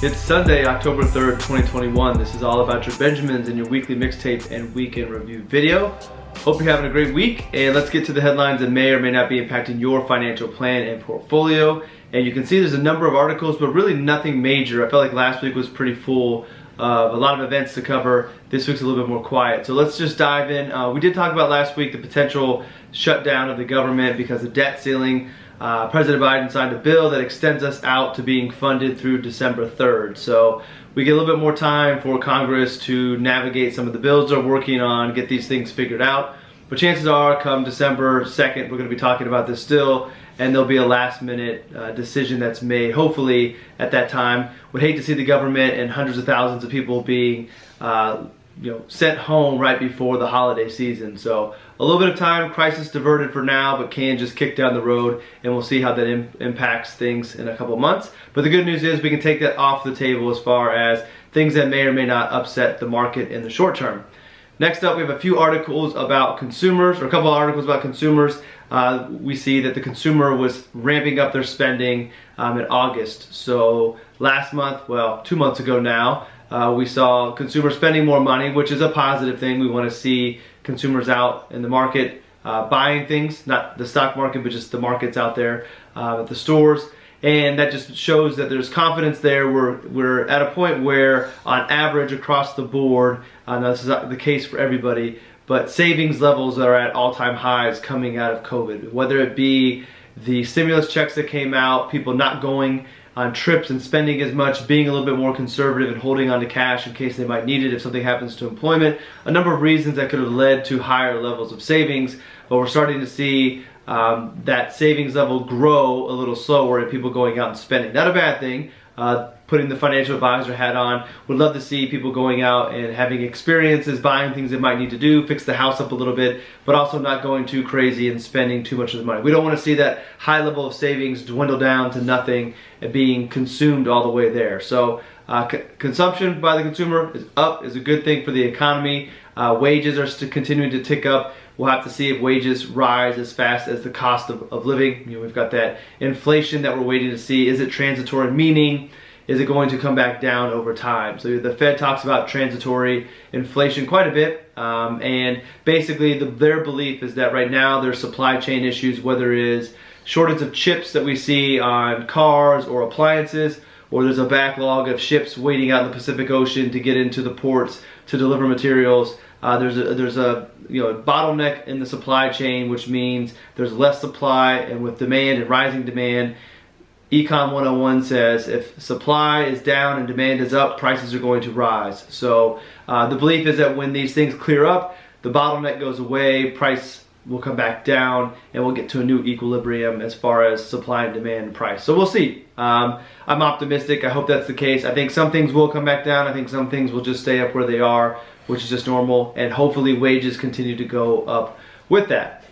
It's Sunday, October 3rd, 2021. This is all about your Benjamins and your weekly mixtape and weekend review video. Hope you're having a great week, and let's get to the headlines that may or may not be impacting your financial plan and portfolio. And you can see there's a number of articles, but really nothing major. I felt like last week was pretty full. A lot of events to cover. This week's a little bit more quiet. So let's just dive in. We did talk about last week the potential shutdown of the government because of debt ceiling. President Biden signed a bill that extends us out to being funded through December 3rd. So we get a little bit more time for Congress to navigate some of the bills they're working on, get these things figured out. But chances are come December 2nd, we're going to be talking about this still, and there'll be a last minute decision that's made, hopefully at that time. Would hate to see the government and hundreds of thousands of people being sent home right before the holiday season. So a little bit of time, crisis diverted for now, but can just kick down the road, and we'll see how that impacts things in a couple months. But the good news is we can take that off the table as far as things that may or may not upset the market in the short term. Next up, we have a few articles about consumers, or a couple of articles about consumers. We see that the consumer was ramping up their spending in August. So last month, well, 2 months ago now, we saw consumers spending more money, which is a positive thing. We want to see consumers out in the market buying things, not the stock market, but just the markets out there at the stores. And that just shows that there's confidence there. We're at a point where, on average, across the board, now this is not the case for everybody, but savings levels are at all-time highs coming out of COVID. Whether it be the stimulus checks that came out, people not going on trips and spending as much, being a little bit more conservative and holding on to cash in case they might need it if something happens to employment. A number of reasons that could have led to higher levels of savings, but we're starting to see that savings level grow a little slower and people going out and spending. Not a bad thing. Putting the financial advisor hat on, would love to see people going out and having experiences, buying things they might need to do, fix the house up a little bit, but also not going too crazy and spending too much of the money. We don't want to see that high level of savings dwindle down to nothing and being consumed all the way there. So consumption by the consumer is up, is a good thing for the economy. Wages are still continuing to tick up. We'll have to see if wages rise as fast as the cost of living. We've got that inflation that we're waiting to see. Is it transitory? Meaning, is it going to come back down over time? So the Fed talks about transitory inflation quite a bit, and basically their belief is that right now there's supply chain issues, whether it is shortage of chips that we see on cars or appliances, or there's a backlog of ships waiting out in the Pacific Ocean to get into the ports to deliver materials. There's a bottleneck in the supply chain, which means there's less supply, and with demand and rising demand, Econ 101 says if supply is down and demand is up, prices are going to rise. So the belief is that when these things clear up, the bottleneck goes away, price will come back down, and we'll get to a new equilibrium as far as supply and demand and price. So we'll see. I'm optimistic. I hope that's the case. I think some things will come back down. I think some things will just stay up where they are, which is just normal, and hopefully wages continue to go up with that.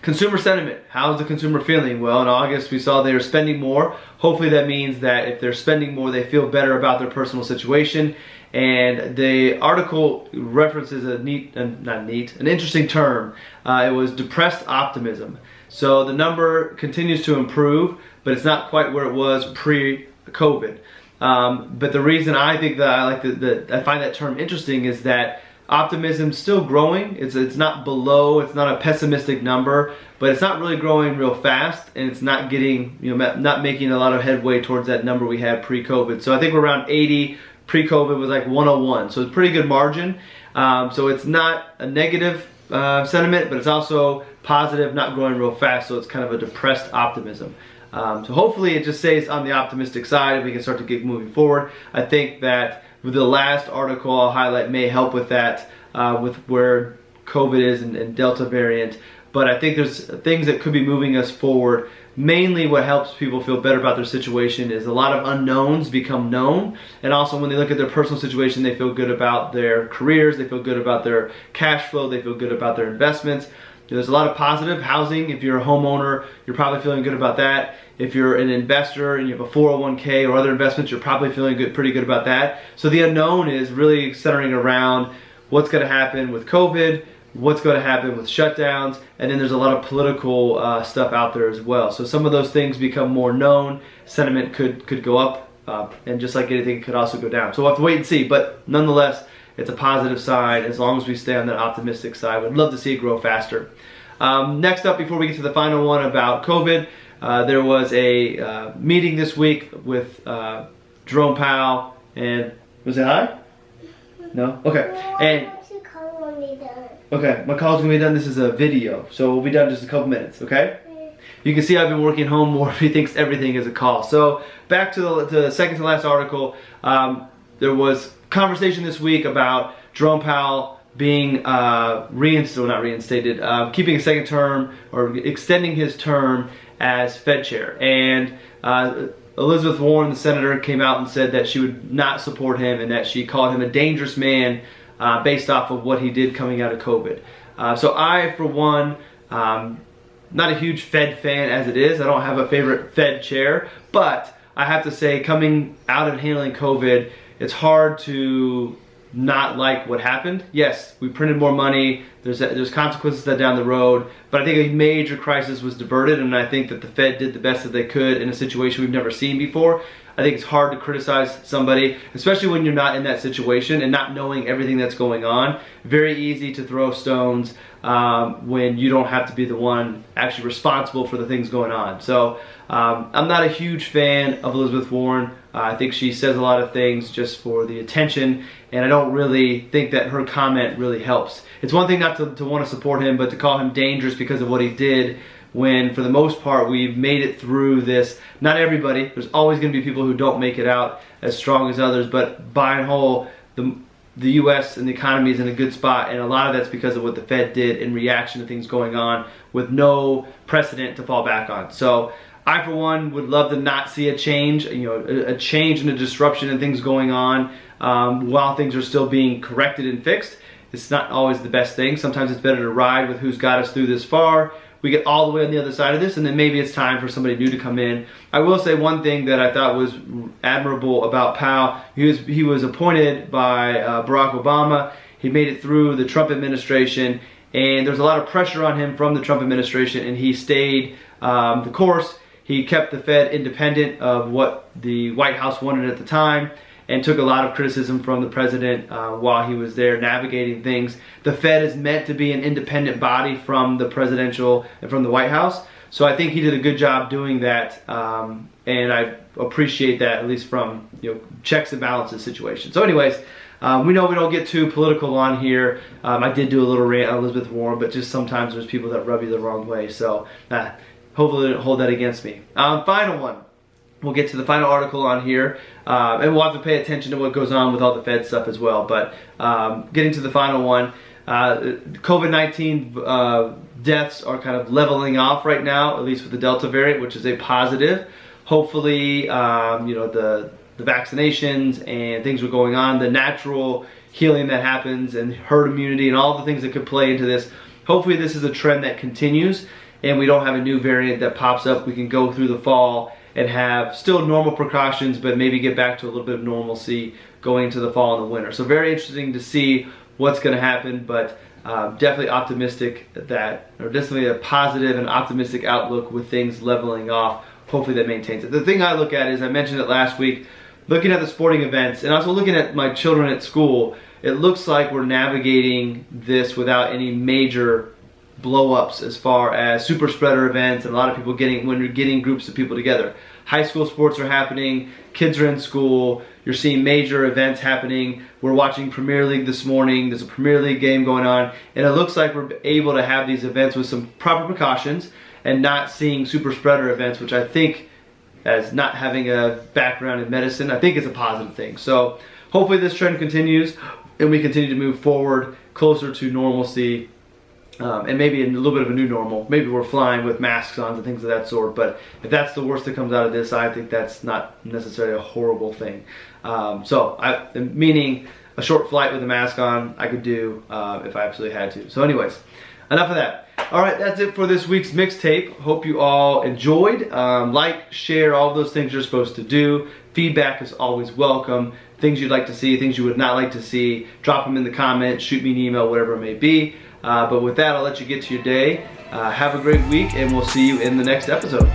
Consumer sentiment. How's the consumer feeling? Well, in August we saw they were spending more. Hopefully that means that if they're spending more, they feel better about their personal situation. And the article references an interesting term. It was depressed optimism. So the number continues to improve, but it's not quite where it was pre-COVID. But the reason I think that I find that term interesting is that optimism's still growing. It's not below. It's not a pessimistic number, but it's not really growing real fast, and it's not getting not making a lot of headway towards that number we had pre-COVID. So I think we're around 80. Pre-COVID was like 101. So it's a pretty good margin. So it's not a negative sentiment, but it's also positive, not growing real fast. So it's kind of a depressed optimism. So hopefully it just stays on the optimistic side and we can start to get moving forward. I think that the last article I'll highlight may help with that, with where COVID is and Delta variant. But I think there's things that could be moving us forward. Mainly what helps people feel better about their situation is a lot of unknowns become known. And also when they look at their personal situation, they feel good about their careers, they feel good about their cash flow, they feel good about their investments. There's a lot of positive housing. If you're a homeowner, you're probably feeling good about that. If you're an investor and you have a 401k or other investments, you're probably feeling pretty good about that. So the unknown is really centering around what's going to happen with COVID, what's going to happen with shutdowns, and then there's a lot of political stuff out there as well. So some of those things become more known. Sentiment could go up up. And just like anything, it could also go down. So we'll have to wait and see. But nonetheless, it's a positive side as long as we stay on that optimistic side. We'd love to see it grow faster. Next up, before we get to the final one about COVID, there was a meeting this week with Jerome Powell, and was it hi? No? Okay. And okay, my call's gonna be done. This is a video, so we'll be done in just a couple minutes, okay? You can see I've been working home more. He thinks everything is a call. So back to the second to last article, there was conversation this week about Jerome Powell being reinstated, keeping a second term or extending his term as Fed chair. And Elizabeth Warren, the senator, came out and said that she would not support him and that she called him a dangerous man based off of what he did coming out of COVID. So I, for one, not a huge Fed fan as it is. I don't have a favorite Fed chair, but I have to say, coming out and handling COVID, it's hard to not like what happened. Yes, we printed more money. There's consequences that down the road, but I think a major crisis was diverted, and I think that the Fed did the best that they could in a situation we've never seen before. I think it's hard to criticize somebody, especially when you're not in that situation and not knowing everything that's going on. Very easy to throw stones when you don't have to be the one actually responsible for the things going on. So I'm not a huge fan of Elizabeth Warren. I think she says a lot of things just for the attention, and I don't really think that her comment really helps. It's one thing not to want to support him, but to call him dangerous because of what he did, when for the most part we've made it through this. Not everybody, there's always going to be people who don't make it out as strong as others, but by and whole, the US and the economy is in a good spot, and a lot of that's because of what the Fed did in reaction to things going on with no precedent to fall back on. So I, for one, would love to not see a change, a change and a disruption in things going on while things are still being corrected and fixed. It's not always the best thing. Sometimes it's better to ride with who's got us through this far. We get all the way on the other side of this, and then maybe it's time for somebody new to come in. I will say one thing that I thought was admirable about Powell. He was appointed by Barack Obama. He made it through the Trump administration, and there's a lot of pressure on him from the Trump administration, and he stayed the course. He kept the Fed independent of what the White House wanted at the time, and took a lot of criticism from the president while he was there navigating things. The Fed is meant to be an independent body from the presidential and from the White House. So I think he did a good job doing that, and I appreciate that, at least from checks and balances situation. So anyways, we know we don't get too political on here. I did do a little rant on Elizabeth Warren, but just sometimes there's people that rub you the wrong way. So hopefully they don't hold that against me. Final one. We'll get to the final article on here, and we'll have to pay attention to what goes on with all the Fed stuff as well. But getting to the final one, COVID-19 deaths are kind of leveling off right now, at least with the Delta variant, which is a positive. Hopefully, the vaccinations and things are going on, the natural healing that happens, and herd immunity, and all the things that could play into this. Hopefully, this is a trend that continues, and we don't have a new variant that pops up. We can go through the fall and have still normal precautions, but maybe get back to a little bit of normalcy going into the fall and the winter. So very interesting to see what's going to happen, but definitely optimistic definitely a positive and optimistic outlook with things leveling off. Hopefully that maintains it. The thing I look at is, I mentioned it last week, looking at the sporting events and also looking at my children at school, it looks like we're navigating this without any major blow-ups as far as super spreader events and a lot of people when you're getting groups of people together. High school sports are happening, kids are in school, you're seeing major events happening. We're watching Premier League this morning, there's a Premier League game going on, and it looks like we're able to have these events with some proper precautions and not seeing super spreader events, which I think, as not having a background in medicine, I think is a positive thing. So hopefully this trend continues and we continue to move forward closer to normalcy. And maybe a little bit of a new normal. Maybe we're flying with masks on and things of that sort. But if that's the worst that comes out of this, I think that's not necessarily a horrible thing. Meaning a short flight with a mask on, I could do if I absolutely had to. So anyways, enough of that. All right, that's it for this week's mixtape. Hope you all enjoyed. Like, share, all of those things you're supposed to do. Feedback is always welcome. Things you'd like to see, things you would not like to see, drop them in the comments, shoot me an email, whatever it may be. But with that, I'll let you get to your day. Have a great week, and we'll see you in the next episode.